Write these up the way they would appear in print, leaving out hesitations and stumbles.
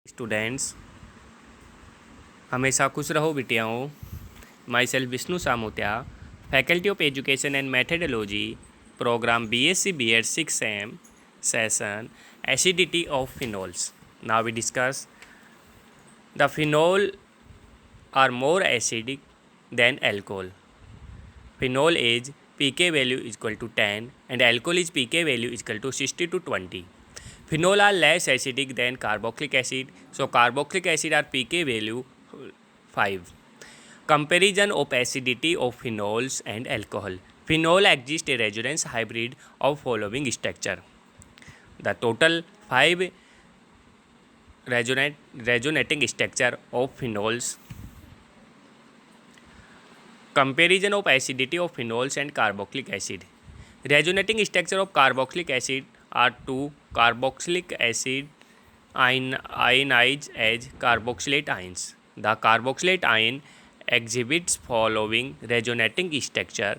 Students, हमेशा खुश रहो बिटियाओं। Myself Vishnu Samotya, faculty of education and methodology, programme BSc B.Ed 6M session acidity of phenols. Now we discuss the phenol are more acidic than alcohol. Phenol is pK value is equal to 10 and alcohol is pK value is equal to 60 to 20. Phenol are less acidic than carboxylic acid, so carboxylic acid are pK value 5. Comparison of acidity of phenols and alcohol. Phenol exists a resonance hybrid of following structure. The total 5 resonating structure of phenols. Comparison of acidity of phenols and carboxylic acid. Resonating structure of carboxylic acid are 2 carboxylic acid ionized as carboxylate ions. The carboxylate ion exhibits following resonating structure.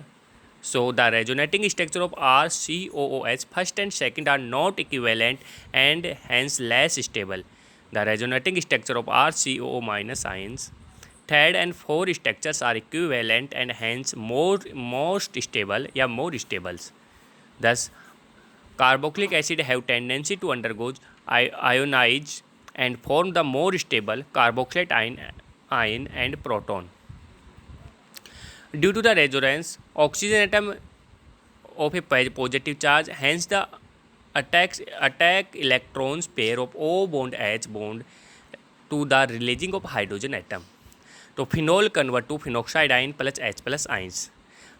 So the resonating structure of RCOOH first and second are not equivalent and hence less stable. The resonating structure of RCOO minus ions third and fourth structures are equivalent and hence most stable या more stables. Thus carboxylic acid have tendency to undergo ionize and form the more stable carboxylate ion and proton. Due to the resonance, oxygen atom of a positive charge, hence the attack electrons pair of O bond H bond to the releasing of hydrogen atom. तो phenol convert to phenoxide ion plus H plus ions.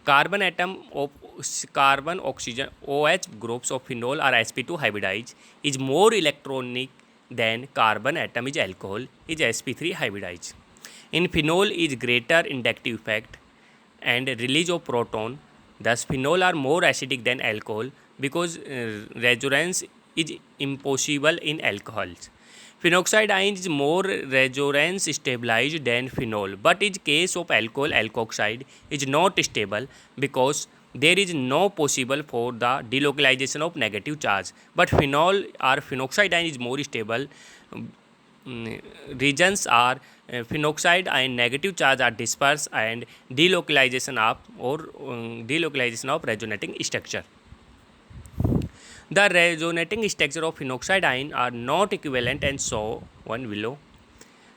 Carbon atom of carbon oxygen OH groups of phenol are sp2 hybridized is more electronic than carbon atom is alcohol is sp3 hybridized. In phenol is greater inductive effect and release of proton. Thus phenol are more acidic than alcohol because resonance is impossible in alcohols. Phenoxide ion is more resonance stabilized than phenol, but in case of alcohol, alkoxide is not stable because there is no possible for the delocalization of negative charge. But phenol or phenoxide ion is more stable. Regions are phenoxide ion negative charge are dispersed and delocalization of resonating structure. The resonating structure of phenoxide ion are not equivalent and so one below.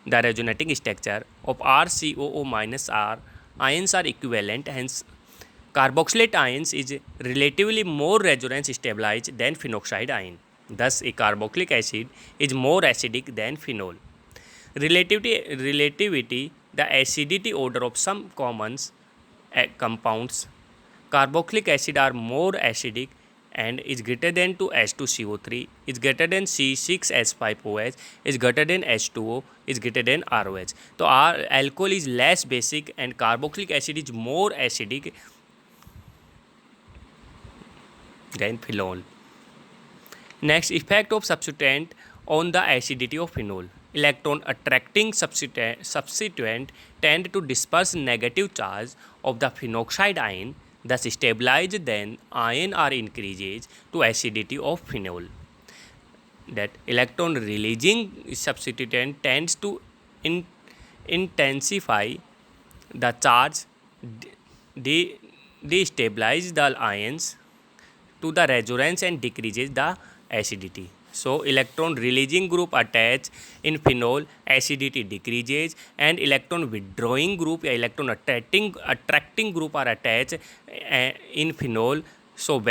The resonating structure of RCOO minus R ions are equivalent, hence carboxylate ions is relatively more resonance stabilized than phenoxide ion. Thus a carboxylic acid is more acidic than phenol. Relativity, the acidity order of some common compounds. Carboxylic acid are more acidic and is greater than to H2CO3, is greater than C6H5OH, is greater than H2O, is greater than ROH. So our alcohol is less basic and carboxylic acid is more acidic than phenol. Next, effect of substituent on the acidity of phenol. Electron attracting substituent tend to disperse negative charge of the phenoxide ion, thus stabilized then ion are increases to acidity of phenol. That electron releasing substituent tends to intensify the charge, destabilize the ions to the resonance and decreases the acidity. So electron releasing group attach in phenol, acidity decreases, and electron withdrawing group या electron attracting group are attached in phenol, so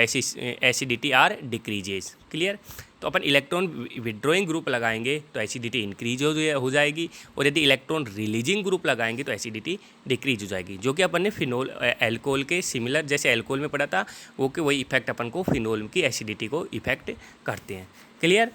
acidity are decreases. Clear? तो अपन electron withdrawing group लगाएंगे तो acidity increase हो जाएगी और यदि electron releasing group लगाएंगे तो एसिडिटी डिक्रीज हो जाएगी, जो कि अपन ने फिनोल एल्कोहल के सिमिलर जैसे एल्कोहल में पढ़ा था वो कि वही इफेक्ट अपन को फिनोल की एसिडिटी को इफेक्ट करते हैं. क्लियर?